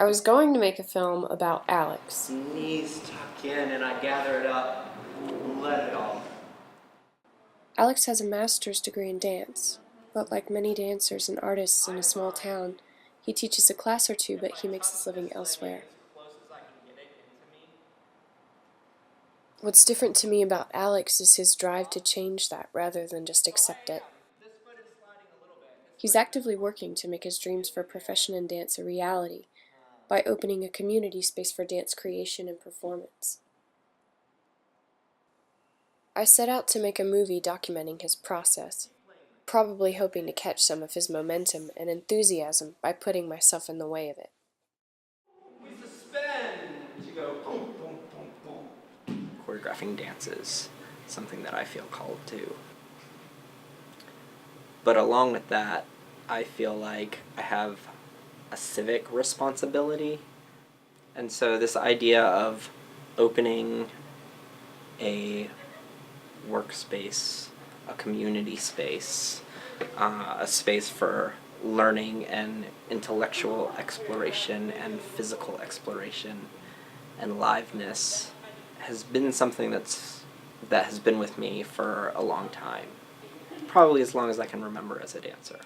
I was going to make a film about Alex. Knees tuck in and I gather it up, let it all. Alex has a master's degree in dance, but like many dancers and artists in a small town, he teaches a class or two, but he makes his living elsewhere. What's different to me about Alex is his drive to change that rather than just accept it. He's actively working to make his dreams for a profession in dance a reality by opening a community space for dance creation and performance. I set out to make a movie documenting his process, probably hoping to catch some of his momentum and enthusiasm by putting myself in the way of it. We suspend to go boom, boom, boom, boom. Choreographing dances, something that I feel called to. But along with that, I feel like I have a civic responsibility. And so this idea of opening a workspace, a community space, a space for learning and intellectual exploration and physical exploration and liveness has been something that has been with me for a long time. Probably as long as I can remember as a dancer.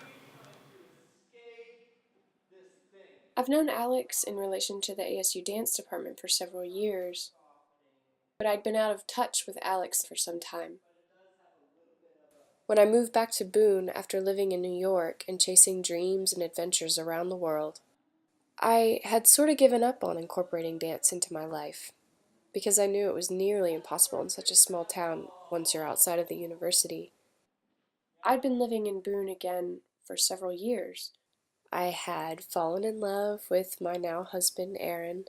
I've known Alex in relation to the ASU dance department for several years, but I'd been out of touch with Alex for some time. When I moved back to Boone after living in New York and chasing dreams and adventures around the world, I had sort of given up on incorporating dance into my life, because I knew it was nearly impossible in such a small town once you're outside of the university. I'd been living in Boone again for several years. I had fallen in love with my now husband, Aaron,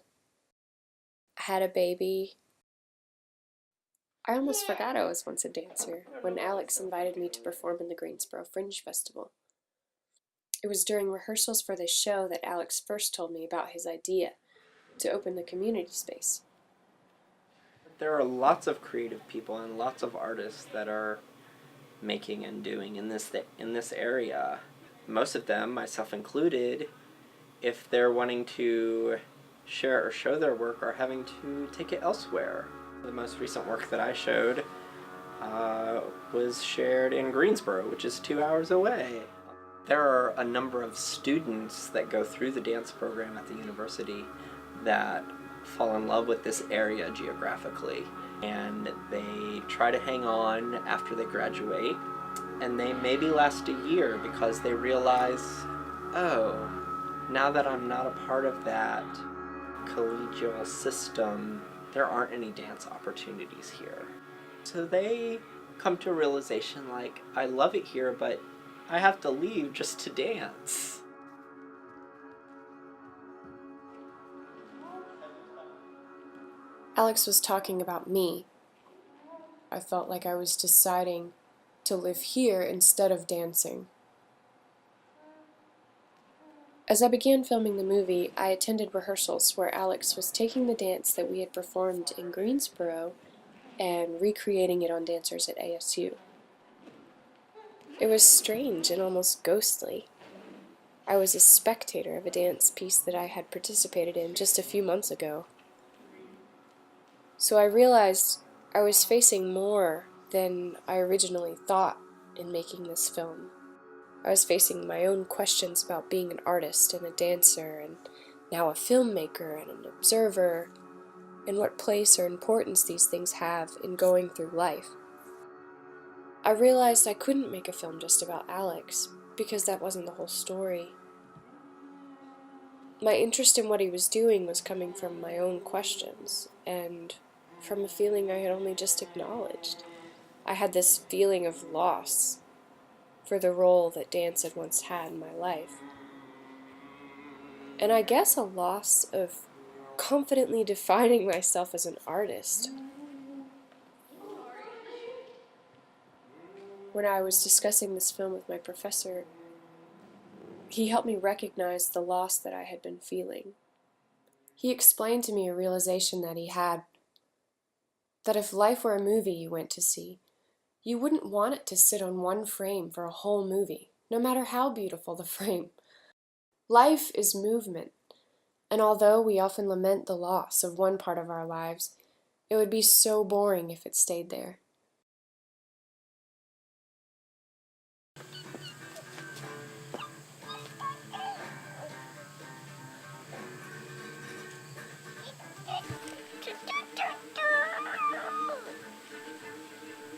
had a baby. I almost forgot I was once a dancer when Alex invited me to perform in the Greensboro Fringe Festival. It was during rehearsals for this show that Alex first told me about his idea to open the community space. There are lots of creative people and lots of artists that are making and doing in this area. Most of them, myself included, if they're wanting to share or show their work, are having to take it elsewhere. The most recent work that I showed was shared in Greensboro, which is 2 hours away. There are a number of students that go through the dance program at the university that fall in love with this area geographically, and they try to hang on after they graduate, and they maybe last a year because they realize, oh, now that I'm not a part of that collegial system, there aren't any dance opportunities here. So they come to a realization like, I love it here, but I have to leave just to dance. Alex was talking about me. I felt like I was deciding to live here instead of dancing. As I began filming the movie, I attended rehearsals where Alex was taking the dance that we had performed in Greensboro and recreating it on dancers at ASU. It was strange and almost ghostly. I was a spectator of a dance piece that I had participated in just a few months ago. So I realized I was facing more than I originally thought in making this film. I was facing my own questions about being an artist and a dancer, and now a filmmaker and an observer, and what place or importance these things have in going through life. I realized I couldn't make a film just about Alex, because that wasn't the whole story. My interest in what he was doing was coming from my own questions, and from a feeling I had only just acknowledged. I had this feeling of loss for the role that dance had once had in my life. And I guess a loss of confidently defining myself as an artist. When I was discussing this film with my professor, he helped me recognize the loss that I had been feeling. He explained to me a realization that he had, that if life were a movie you went to see, you wouldn't want it to sit on one frame for a whole movie, no matter how beautiful the frame. Life is movement, And although we often lament the loss of one part of our lives, it would be so boring if it stayed there.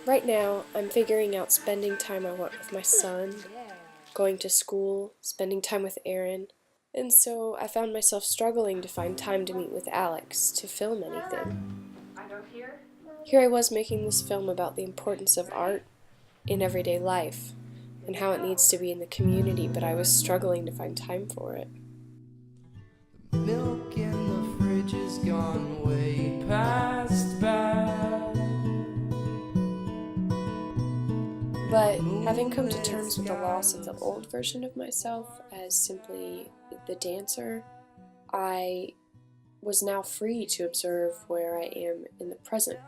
Right now, I'm figuring out spending time I want with my son, going to school, spending time with Aaron, and so I found myself struggling to find time to meet with Alex to film anything. Here I was making this film about the importance of art in everyday life and how it needs to be in the community, but I was struggling to find time for it. Milk in the fridge is gone way past bad. But having come to terms with the loss of the old version of myself as simply the dancer, I was now free to observe where I am in the present.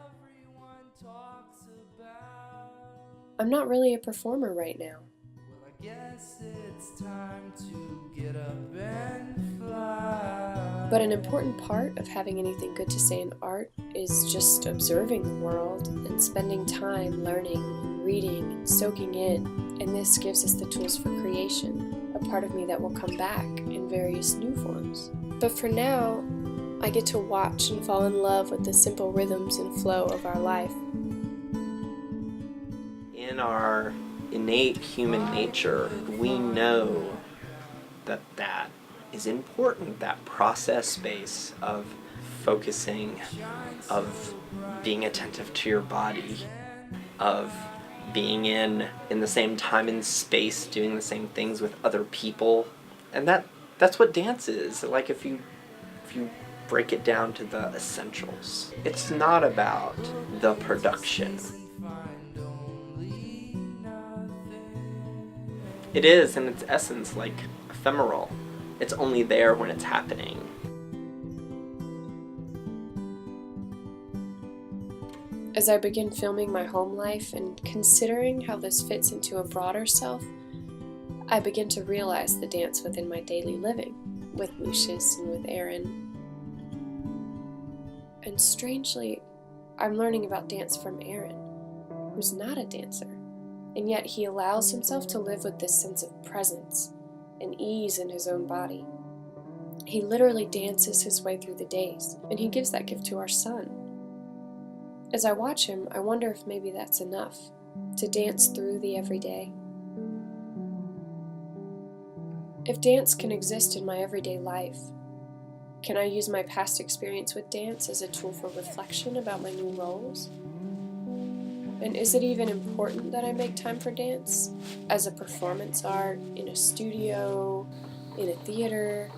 I'm not really a performer right now. Well, I guess it's time to get up and fly. But an important part of having anything good to say in art is just observing the world and spending time learning and reading and soaking in. And this gives us the tools for creation, a part of me that will come back in various new forms. But for now, I get to watch and fall in love with the simple rhythms and flow of our life. In our innate human nature, we know that is important, that process space of focusing, of being attentive to your body, of being in the same time and space, doing the same things with other people. And that's what dance is. Like if you break it down to the essentials, it's not about the production. It is, in its essence, like ephemeral. It's only there when it's happening. As I begin filming my home life and considering how this fits into a broader self, I begin to realize the dance within my daily living, with Lucius and with Aaron. And strangely, I'm learning about dance from Aaron, who's not a dancer. And yet he allows himself to live with this sense of presence and ease in his own body. He literally dances his way through the days, and he gives that gift to our son. As I watch him, I wonder if maybe that's enough, to dance through the everyday. If dance can exist in my everyday life, can I use my past experience with dance as a tool for reflection about my new roles? And is it even important that I make time for dance as a performance art, in a studio, in a theater,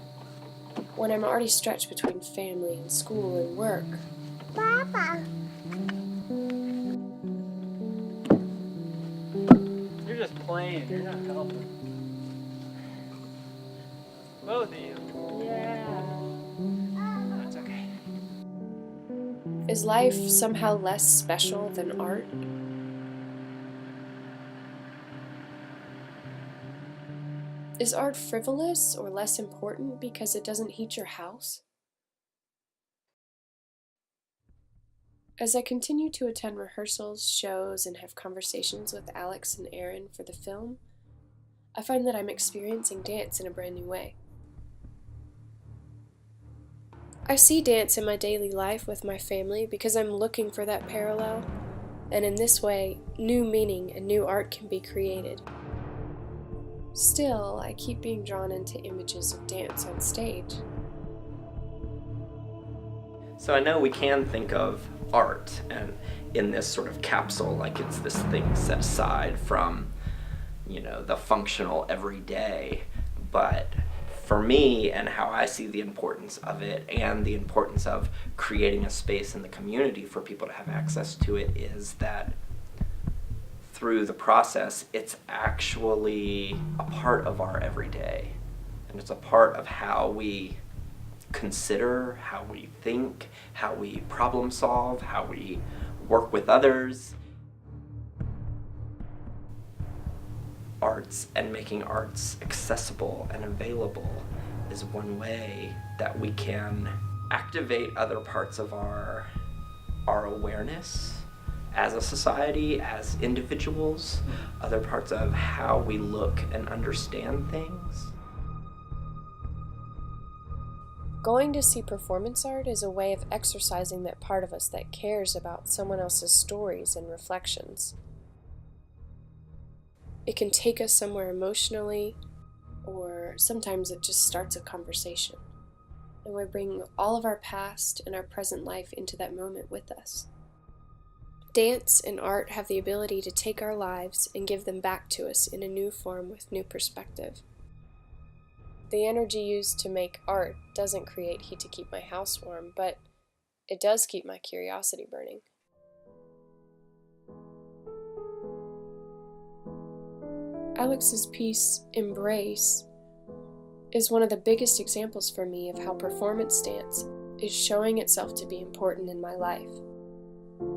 when I'm already stretched between family and school and work? Papa. You're just playing, you're not helping. Both of you. That's okay. Is life somehow less special than art? Is art frivolous or less important because it doesn't heat your house? As I continue to attend rehearsals, shows, and have conversations with Alex and Aaron for the film, I find that I'm experiencing dance in a brand new way. I see dance in my daily life with my family because I'm looking for that parallel, and in this way, new meaning and new art can be created. Still, I keep being drawn into images of dance on stage. So I know we can think of art and in this sort of capsule, like it's this thing set aside from, the functional everyday. But for me, and how I see the importance of it and the importance of creating a space in the community for people to have access to it, is that through the process, it's actually a part of our everyday. And it's a part of how we consider, how we think, how we problem solve, how we work with others. Arts and making arts accessible and available is one way that we can activate other parts of our awareness as a society, as individuals, other parts of how we look and understand things. Going to see performance art is a way of exercising that part of us that cares about someone else's stories and reflections. It can take us somewhere emotionally, or sometimes it just starts a conversation. And we bring all of our past and our present life into that moment with us. Dance and art have the ability to take our lives and give them back to us in a new form with new perspective. The energy used to make art doesn't create heat to keep my house warm, but it does keep my curiosity burning. Alex's piece, Embrace, is one of the biggest examples for me of how performance dance is showing itself to be important in my life.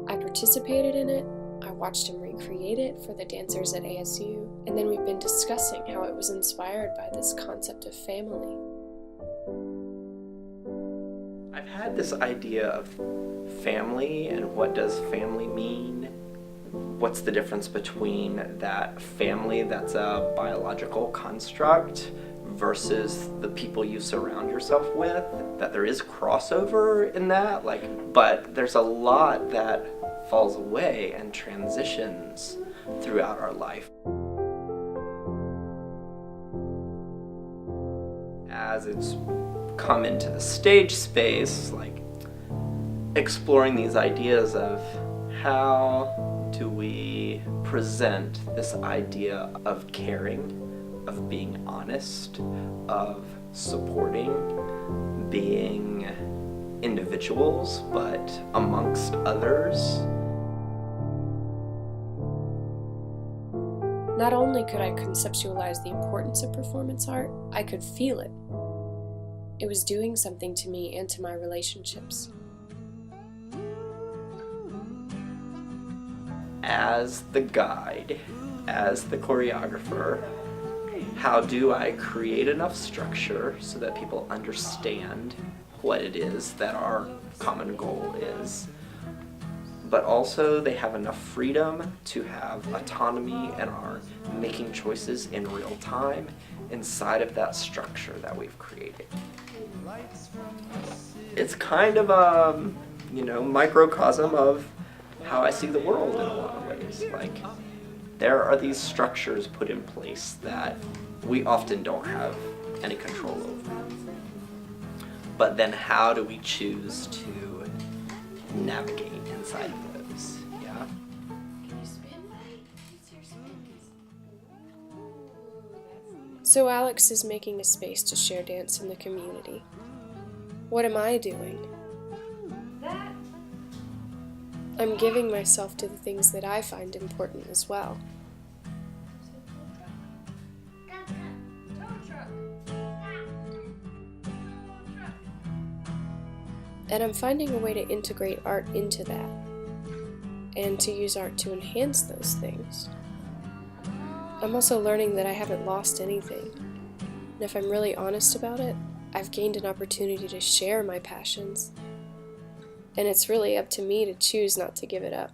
I participated in it, I watched him recreate it for the dancers at ASU, and then we've been discussing how it was inspired by this concept of family. I've had this idea of family and what does family mean? What's the difference between that family that's a biological construct versus the people you surround yourself with? That there is crossover in that, but there's a lot that falls away and transitions throughout our life. As it's come into the stage space, exploring these ideas of how do we present this idea of caring, of being honest, of supporting, being individuals, but amongst others. Not only could I conceptualize the importance of performance art, I could feel it. It was doing something to me and to my relationships. As the guide, as the choreographer, how do I create enough structure so that people understand what it is that our common goal is, but also they have enough freedom to have autonomy and are making choices in real time inside of that structure that we've created. It's kind of a, microcosm of how I see the world in a lot of ways. There are these structures put in place that we often don't have any control over. But then how do we choose to navigate inside of those? Yeah? So Alex is making a space to share dance in the community. What am I doing? I'm giving myself to the things that I find important as well. And I'm finding a way to integrate art into that, and to use art to enhance those things. I'm also learning that I haven't lost anything, and if I'm really honest about it, I've gained an opportunity to share my passions, and it's really up to me to choose not to give it up.